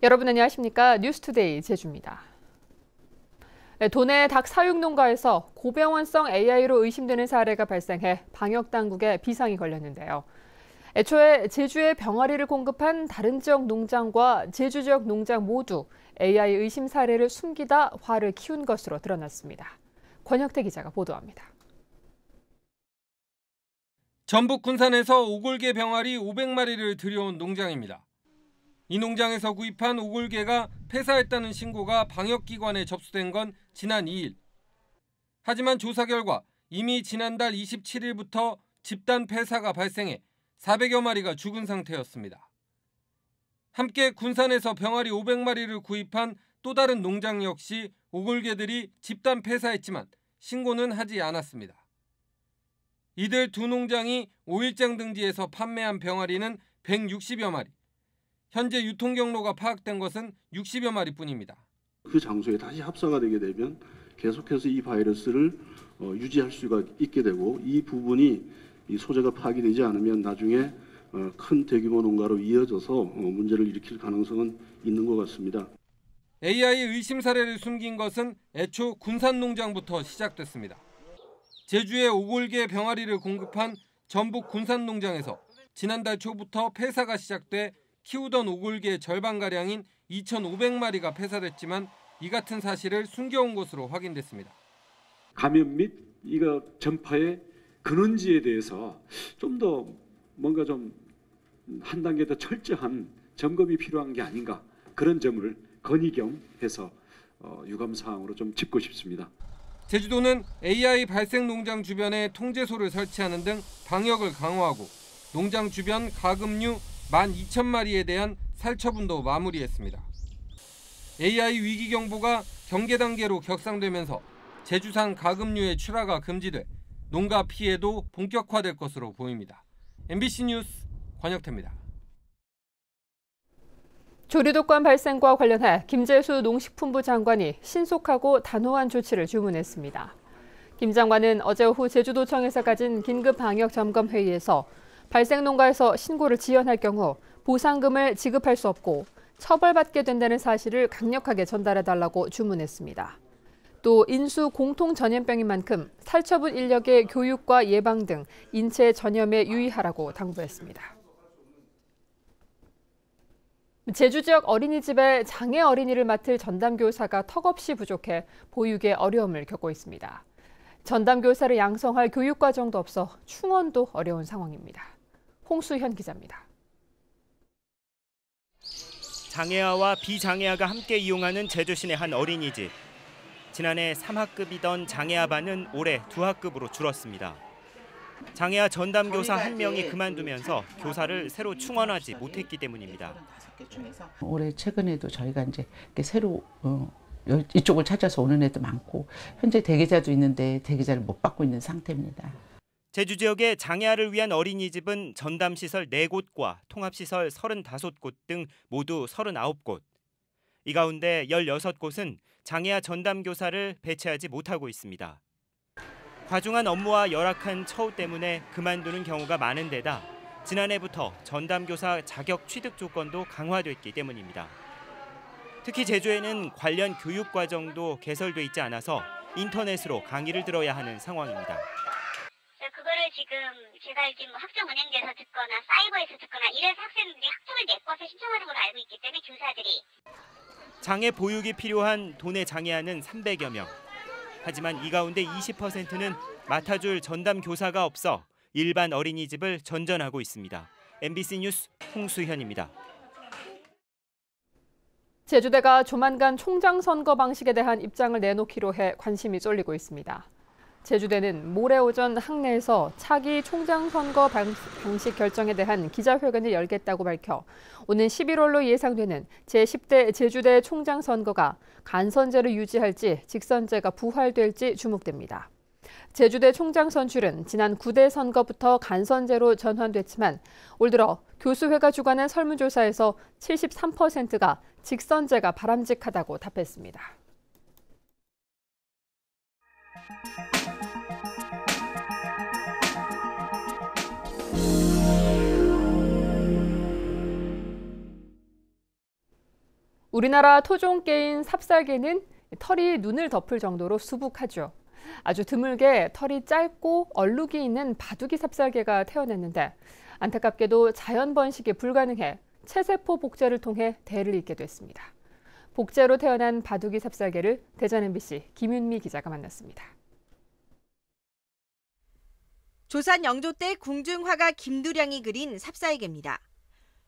여러분 안녕하십니까? 뉴스투데이 제주입니다. 도내 닭 사육 농가에서 고병원성 AI로 의심되는 사례가 발생해 방역당국에 비상이 걸렸는데요. 애초에 제주에 병아리를 공급한 다른 지역 농장과 제주 지역 농장 모두 AI 의심 사례를 숨기다 화를 키운 것으로 드러났습니다. 권혁태 기자가 보도합니다. 전북 군산에서 오골개 병아리 500마리를 들여온 농장입니다. 이 농장에서 구입한 오골개가 폐사했다는 신고가 방역기관에 접수된 건 지난 2일. 하지만 조사 결과 이미 지난달 27일부터 집단 폐사가 발생해 400여 마리가 죽은 상태였습니다. 함께 군산에서 병아리 500마리를 구입한 또 다른 농장 역시 오골개들이 집단 폐사했지만 신고는 하지 않았습니다. 이들 두 농장이 5일장 등지에서 판매한 병아리는 160여 마리. 현재 유통 경로가 파악된 것은 60여 마리뿐입니다. 그 장소에 다시 합사가 되게 되면 계속해서 이 바이러스를 유지할 수가 있게 되고 이 부분이 이 소재가 파악되지 않으면 나중에 큰 대규모 농가로 이어져서 문제를 일으킬 가능성은 있는 것 같습니다. AI 의심 사례를 숨긴 것은 애초 군산 농장부터 시작됐습니다. 제주에 오골개 병아리를 공급한 전북 군산 농장에서 지난달 초부터 폐사가 시작돼 키우던 오골개 절반가량인 2,500마리가 폐사됐지만 이 같은 사실을 숨겨온 것으로 확인됐습니다. 감염 및 이거 전파의 근원지에 대해서 좀 더 뭔가 좀 한 단계 더 철저한 점검이 필요한 게 아닌가, 그런 점을 건의 겸 해서 유감사항으로 좀 짚고 싶습니다. 제주도는 AI 발생 농장 주변에 통제소를 설치하는 등 방역을 강화하고 농장 주변 가금류 12,000마리에 대한 살처분도 마무리했습니다. AI 위기 경보가 경계 단계로 격상되면서 제주산 가금류의 출하가 금지돼 농가 피해도 본격화될 것으로 보입니다. MBC 뉴스 권혁태입니다. 조류독감 발생과 관련해 김재수 농식품부 장관이 신속하고 단호한 조치를 주문했습니다. 김 장관은 어제 오후 제주도청에서 가진 긴급 방역 점검 회의에서 발생 농가에서 신고를 지연할 경우 보상금을 지급할 수 없고 처벌받게 된다는 사실을 강력하게 전달해달라고 주문했습니다. 또 인수 공통 전염병인 만큼 살처분 인력의 교육과 예방 등 인체 전염에 유의하라고 당부했습니다. 제주 지역 어린이집에 장애 어린이를 맡을 전담교사가 턱없이 부족해 보육에 어려움을 겪고 있습니다. 전담교사를 양성할 교육과정도 없어 충원도 어려운 상황입니다. 홍수현 기자입니다. 장애아와 비장애아가 함께 이용하는 제주시내 한 어린이집. 지난해 3학급이던 장애아 반은 올해 2학급으로 줄었습니다. 장애아 전담교사 1명이 그만두면서 교사를 새로 충원하지 못했기 때문입니다. 올해 최근에도 저희가 이제 새로 이쪽을 찾아서 오는 애도 많고 현재 대기자도 있는데 대기자를 못 받고 있는 상태입니다. 제주 지역의 장애아를 위한 어린이집은 전담시설 4곳과 통합시설 35곳 등 모두 39곳. 이 가운데 16곳은 장애아 전담교사를 배치하지 못하고 있습니다. 과중한 업무와 열악한 처우 때문에 그만두는 경우가 많은 데다 지난해부터 전담교사 자격 취득 조건도 강화됐기 때문입니다. 특히 제주에는 관련 교육 과정도 개설돼 있지 않아서 인터넷으로 강의를 들어야 하는 상황입니다. 그거를 지금 제가 알기로 학점은행에서 듣거나 사이버에서 듣거나 이래서 학생들이 학점을 메꿔서 신청하는 걸로 알고 있기 때문에 교사들이. 장애 보육이 필요한 도내 장애아는 300여 명. 하지만 이 가운데 20%는 맡아줄 전담 교사가 없어 일반 어린이집을 전전하고 있습니다. MBC 뉴스 홍수현입니다. 제주대가 조만간 총장 선거 방식에 대한 입장을 내놓기로 해 관심이 쏠리고 있습니다. 제주대는 모레 오전 학내에서 차기 총장 선거 방식 결정에 대한 기자회견을 열겠다고 밝혀 오는 11월로 예상되는 제10대 제주대 총장 선거가 간선제를 유지할지 직선제가 부활될지 주목됩니다. 제주대 총장 선출은 지난 9대 선거부터 간선제로 전환됐지만 올 들어 교수회가 주관한 설문조사에서 73%가 직선제가 바람직하다고 답했습니다. 우리나라 토종개인 삽살개는 털이 눈을 덮을 정도로 수북하죠. 아주 드물게 털이 짧고 얼룩이 있는 바둑이 삽살개가 태어났는데 안타깝게도 자연 번식이 불가능해 체세포 복제를 통해 대를 잇게 됐습니다. 복제로 태어난 바둑이 삽살개를 대전 MBC 김윤미 기자가 만났습니다. 조선 영조 때 궁중화가 김두량이 그린 삽살개입니다.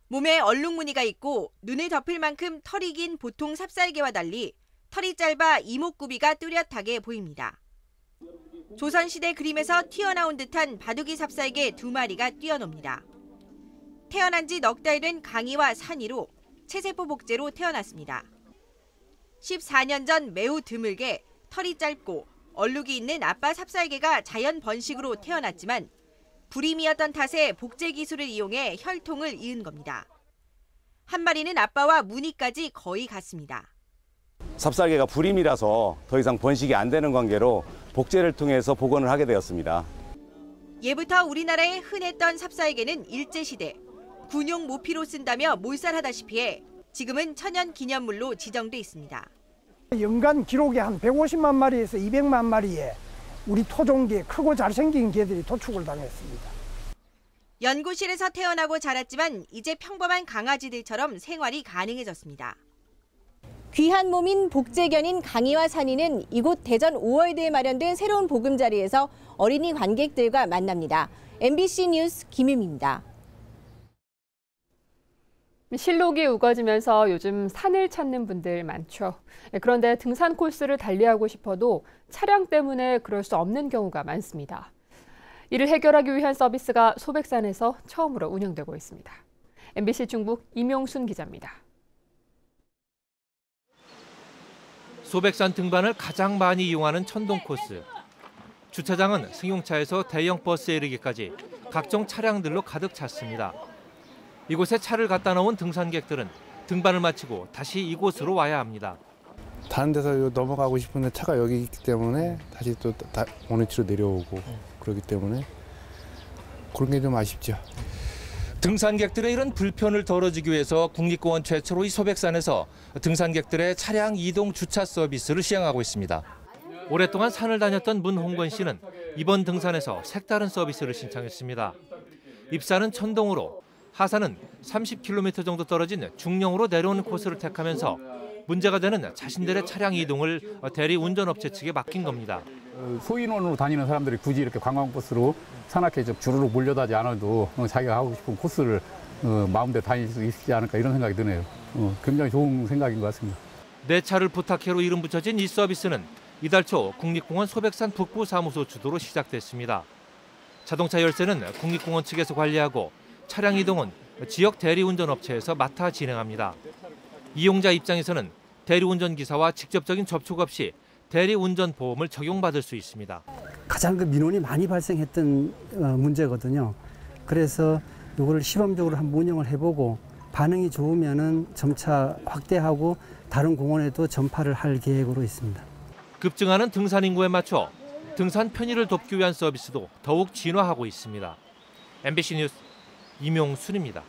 몸에 얼룩무늬가 있고 눈을 덮을 만큼 털이 긴 보통 삽살개와 달리 털이 짧아 이목구비가 뚜렷하게 보입니다. 조선시대 그림에서 튀어나온 듯한 바둑이 삽살개 2마리가 뛰어놉니다. 태어난 지 넉 달 된 강이와 산이로 체세포 복제로 태어났습니다. 14년 전 매우 드물게 털이 짧고 얼룩이 있는 아빠 삽살개가 자연 번식으로 태어났지만 불임이었던 탓에 복제 기술을 이용해 혈통을 이은 겁니다. 한 마리는 아빠와 무늬까지 거의 같습니다. 삽살개가 불임이라서 더 이상 번식이 안 되는 관계로 복제를 통해서 복원을 하게 되었습니다. 예부터 우리나라에 흔했던 삽살개는 일제시대 군용 모피로 쓴다며 몰살하다시피 해 지금은 천연기념물로 지정돼 있습니다. 연간 기록에 한 150만 마리에서 200만 마리의 우리 토종개 크고 잘생긴 개들이 도축을 당했습니다. 연구실에서 태어나고 자랐지만 이제 평범한 강아지들처럼 생활이 가능해졌습니다. 귀한 몸인 복제견인 강이와 산이는 이곳 대전 5월대에 마련된 새로운 보금자리에서 어린이 관객들과 만납니다. MBC 뉴스 김유미입니다. 실록이 우거지면서 요즘 산을 찾는 분들 많죠. 그런데 등산 코스를 달리하고 싶어도 차량 때문에 그럴 수 없는 경우가 많습니다. 이를 해결하기 위한 서비스가 소백산에서 처음으로 운영되고 있습니다. MBC 중북 임용순 기자입니다. 소백산 등반을 가장 많이 이용하는 천동 코스. 주차장은 승용차에서 대형 버스에 이르기까지 각종 차량들로 가득 찼습니다. 이곳에 차를 갖다 놓은 등산객들은 등반을 마치고 다시 이곳으로 와야 합니다. 다른 데서 넘어가고 싶은데 차가 여기 있기 때문에 다시 또 원위치로 내려오고 그렇기 때문에 그런 게 좀 아쉽죠. 등산객들의 이런 불편을 덜어주기 위해서 국립공원 최초로 이 소백산에서 등산객들의 차량 이동 주차 서비스를 시행하고 있습니다. 오랫동안 산을 다녔던 문홍건 씨는 이번 등산에서 색다른 서비스를 신청했습니다. 입산은 천동으로 하산은 30km 정도 떨어진 중령으로 내려오는 코스를 택하면서 문제가 되는 자신들의 차량 이동을 대리 운전업체 측에 맡긴 겁니다. 소인원으로 다니는 사람들이 굳이 이렇게 관광버스로 산악회 주르륵 몰려다지 않아도 자기가 하고 싶은 코스를 마음대로 다닐 수 있지 않을까 이런 생각이 드네요. 굉장히 좋은 생각인 것 같습니다. 내 차를 부탁해로 이름 붙여진 이 서비스는 이달 초 국립공원 소백산 북부 사무소 주도로 시작됐습니다. 자동차 열쇠는 국립공원 측에서 관리하고 차량 이동은 지역 대리운전업체에서 맡아 진행합니다. 이용자 입장에서는 대리운전기사와 직접적인 접촉 없이 대리운전보험을 적용받을 수 있습니다. 가장 그 민원이 많이 발생했던 문제거든요. 그래서 이걸 시범적으로 한번 운영을 해보고 반응이 좋으면은 점차 확대하고 다른 공원에도 전파를 할 계획으로 있습니다. 급증하는 등산 인구에 맞춰 등산 편의를 돕기 위한 서비스도 더욱 진화하고 있습니다. MBC 뉴스 임용순입니다.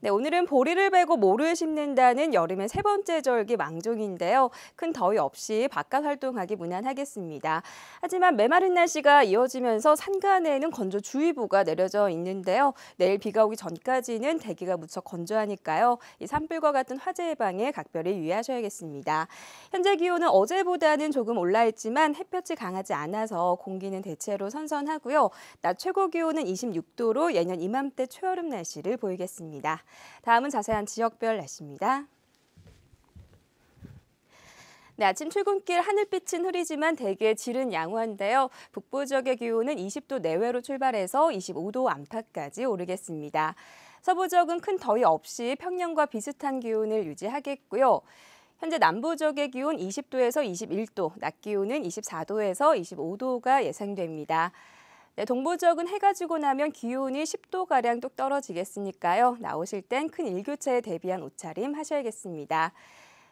네, 오늘은 보리를 베고 모를 심는다는 여름의 세 번째 절기 망종인데요. 큰 더위 없이 바깥 활동하기 무난하겠습니다. 하지만 메마른 날씨가 이어지면서 산간에는 건조주의보가 내려져 있는데요. 내일 비가 오기 전까지는 대기가 무척 건조하니까요. 이 산불과 같은 화재 예방에 각별히 유의하셔야겠습니다. 현재 기온은 어제보다는 조금 올라 있지만 햇볕이 강하지 않아서 공기는 대체로 선선하고요. 낮 최고 기온은 26도로 예년 이맘때 초여름 날씨를 보이겠습니다. 다음은 자세한 지역별 날씨입니다. 네, 아침 출근길 하늘빛은 흐리지만 대기의 질은 양호한데요. 북부 지역의 기온은 20도 내외로 출발해서 25도 안팎까지 오르겠습니다. 서부 지역은 큰 더위 없이 평년과 비슷한 기온을 유지하겠고요. 현재 남부 지역의 기온 20도에서 21도, 낮 기온은 24도에서 25도가 예상됩니다. 네, 동부 지역은 해가 지고 나면 기온이 10도가량 뚝 떨어지겠으니까요. 나오실 땐 큰 일교차에 대비한 옷차림 하셔야겠습니다.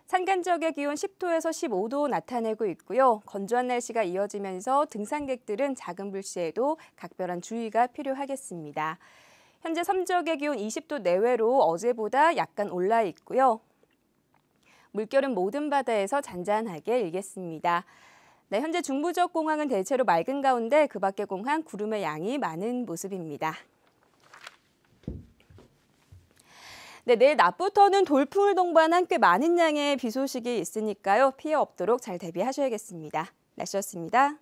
산간 지역의 기온 10도에서 15도 나타내고 있고요. 건조한 날씨가 이어지면서 등산객들은 작은 불씨에도 각별한 주의가 필요하겠습니다. 현재 섬지역의 기온 20도 내외로 어제보다 약간 올라 있고요. 물결은 모든 바다에서 잔잔하게 일겠습니다. 네, 현재 중부지역 공항은 대체로 맑은 가운데 그 밖의 공항 구름의 양이 많은 모습입니다. 네, 내일 낮부터는 돌풍을 동반한 꽤 많은 양의 비 소식이 있으니까요. 피해 없도록 잘 대비하셔야겠습니다. 날씨였습니다.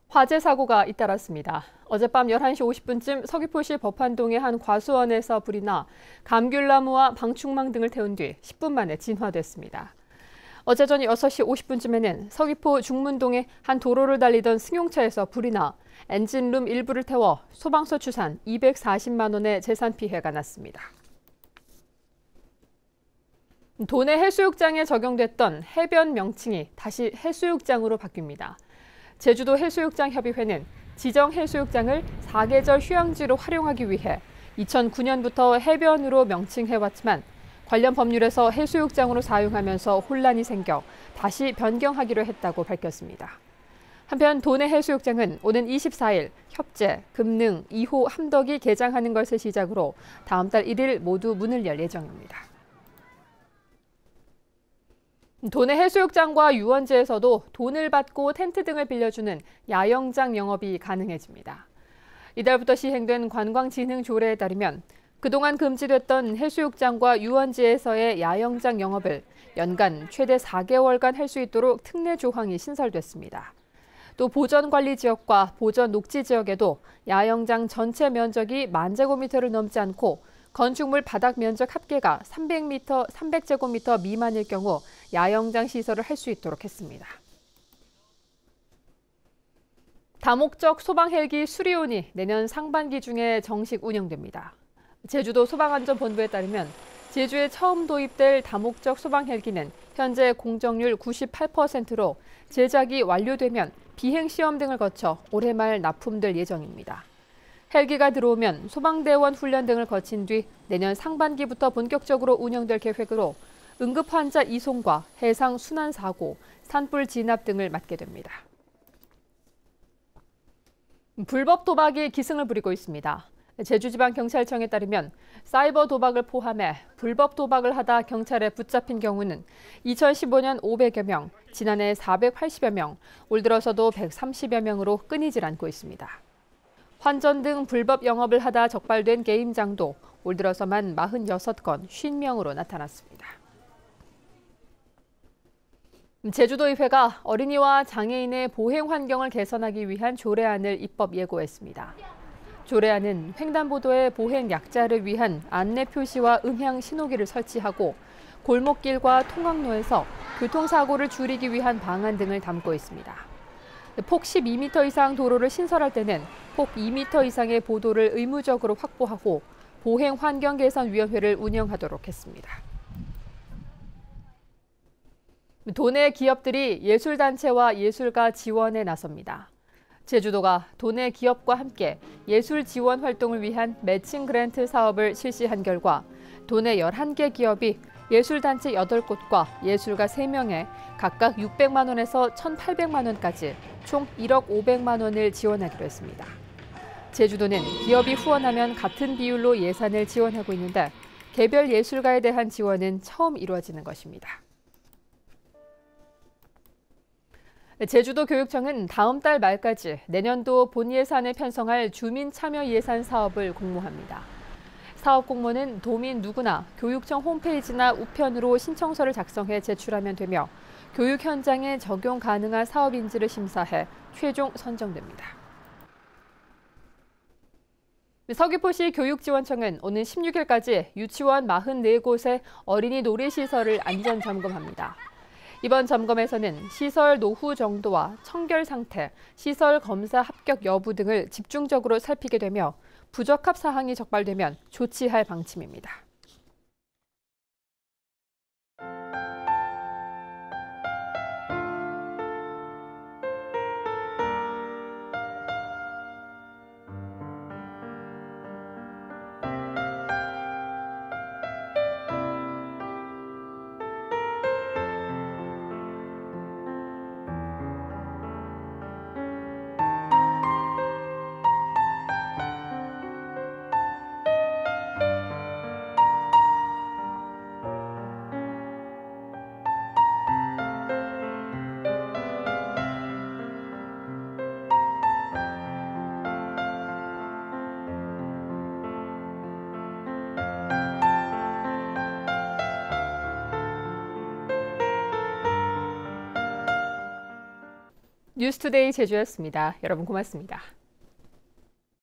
화재 사고가 잇따랐습니다. 어젯밤 11시 50분쯤 서귀포시 법한동의 한 과수원에서 불이 나 감귤나무와 방충망 등을 태운 뒤 10분 만에 진화됐습니다. 어제 저녁 6시 50분쯤에는 서귀포 중문동의 한 도로를 달리던 승용차에서 불이 나 엔진룸 일부를 태워 소방서 추산 240만 원의 재산 피해가 났습니다. 도내 해수욕장에 적용됐던 해변 명칭이 다시 해수욕장으로 바뀝니다. 제주도 해수욕장협의회는 지정 해수욕장을 사계절 휴양지로 활용하기 위해 2009년부터 해변으로 명칭해왔지만 관련 법률에서 해수욕장으로 사용하면서 혼란이 생겨 다시 변경하기로 했다고 밝혔습니다. 한편 도내 해수욕장은 오는 24일 협재, 금능, 2호 함덕이 개장하는 것을 시작으로 다음 달 1일 모두 문을 열 예정입니다. 도내 해수욕장과 유원지에서도 돈을 받고 텐트 등을 빌려주는 야영장 영업이 가능해집니다. 이달부터 시행된 관광진흥조례에 따르면 그동안 금지됐던 해수욕장과 유원지에서의 야영장 영업을 연간 최대 4개월간 할 수 있도록 특례 조항이 신설됐습니다. 또 보전관리지역과 보전녹지지역에도 야영장 전체 면적이 10,000제곱미터를 넘지 않고 건축물 바닥 면적 합계가 300제곱미터 미만일 경우 야영장 시설을 할 수 있도록 했습니다. 다목적 소방 헬기 수리온이 내년 상반기 중에 정식 운영됩니다. 제주도 소방안전본부에 따르면 제주에 처음 도입될 다목적 소방 헬기는 현재 공정률 98%로 제작이 완료되면 비행시험 등을 거쳐 올해 말 납품될 예정입니다. 헬기가 들어오면 소방대원 훈련 등을 거친 뒤 내년 상반기부터 본격적으로 운영될 계획으로 응급 환자 이송과 해상 순환 사고, 산불 진압 등을 맡게 됩니다. 불법 도박이 기승을 부리고 있습니다. 제주지방경찰청에 따르면 사이버 도박을 포함해 불법 도박을 하다 경찰에 붙잡힌 경우는 2015년 500여 명, 지난해 480여 명, 올 들어서도 130여 명으로 끊이질 않고 있습니다. 환전 등 불법 영업을 하다 적발된 게임장도 올 들어서만 46건, 50명으로 나타났습니다. 제주도의회가 어린이와 장애인의 보행 환경을 개선하기 위한 조례안을 입법 예고했습니다. 조례안은 횡단보도의 보행 약자를 위한 안내 표시와 음향 신호기를 설치하고 골목길과 통학로에서 교통사고를 줄이기 위한 방안 등을 담고 있습니다. 폭 12m 이상 도로를 신설할 때는 폭 2m 이상의 보도를 의무적으로 확보하고 보행환경개선위원회를 운영하도록 했습니다. 도내 기업들이 예술단체와 예술가 지원에 나섭니다. 제주도가 도내 기업과 함께 예술 지원 활동을 위한 매칭 그랜트 사업을 실시한 결과 도내 11개 기업이 예술단체 8곳과 예술가 3명에 각각 600만 원에서 1,800만 원까지 총 1억 500만 원을 지원하기로 했습니다. 제주도는 기업이 후원하면 같은 비율로 예산을 지원하고 있는데 개별 예술가에 대한 지원은 처음 이루어지는 것입니다. 제주도 교육청은 다음 달 말까지 내년도 본 예산에 편성할 주민 참여 예산 사업을 공모합니다. 사업 공모는 도민 누구나 교육청 홈페이지나 우편으로 신청서를 작성해 제출하면 되며 교육 현장에 적용 가능한 사업인지를 심사해 최종 선정됩니다. 서귀포시 교육지원청은 오는 16일까지 유치원 44곳의 어린이 놀이시설을 안전 점검합니다. 이번 점검에서는 시설 노후 정도와 청결 상태, 시설 검사 합격 여부 등을 집중적으로 살피게 되며 부적합 사항이 적발되면 조치할 방침입니다. 뉴스투데이 제주였습니다. 여러분 고맙습니다.